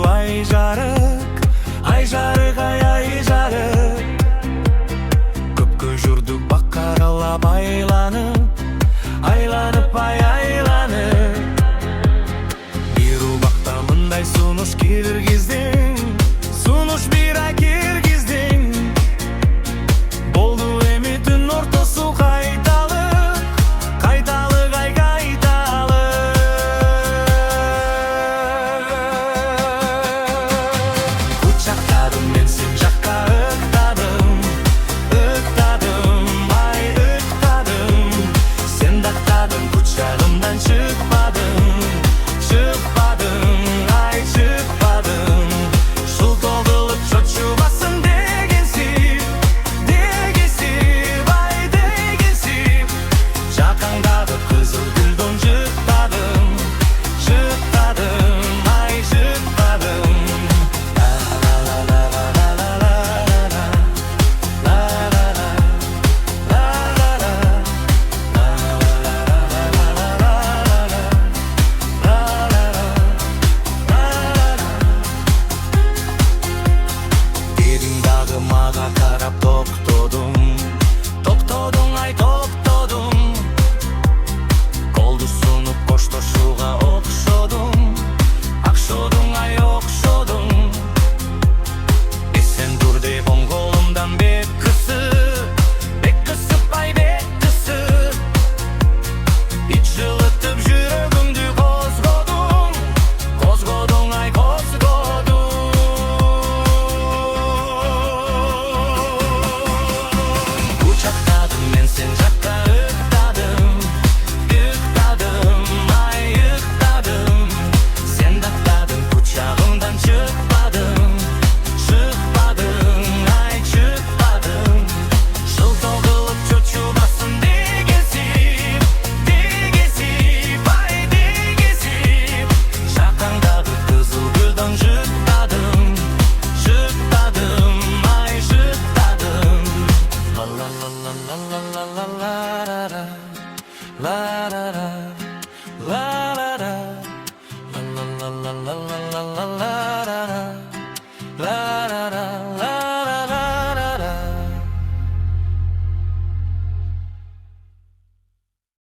ай жарық, ай жарық, ай жарық. Көпке жүрдік бақаралап айланып, айланып, айланып. Беру бақта мындай сұныш киргиздің, сұныш бір ай киргиздің. Болды эми түн ортасы қайталық, қайталық, ай қайталық. Құшақтадым мен сен жаққа ықтадым, ықтадым, ай ықтадым. Сен даттадың құшағымдан шықпадың, шықпадың, ай шықпадың. Жыл тоғылып шотшубасын дегенсіп, дегенсіп, ай дегенсіп. Жақаңдағы қызыл гүлден жықтадым, жықтадым, ай жықтадым. Дағы маға қарап тоқтадың, тоқтадың, ай тоқтадың. Қолды сұнып қоштасуға оқшадың, ақшадың, ай оқшадың. Есен тұр деп оң қолымдан бек қысып, ай бек қысып. Ит жылытып жүрегімді қозғадың, қозғадың, ай қозғадың. Құшақтадым мен сен жаққа ықтадым, ықтадым, ай ықтадым. Сен даттадың құшағымдан шықпадың, шықпадың, ай шықпадың. Жыл тоғылып шотшубасын дегенсіп, дегенсіп, ай дегенсіп. Жақаңдағы қызыл гүлден жықтадым, жықтадым, ай жықтадым. La la la la la la la la la la la la la la la la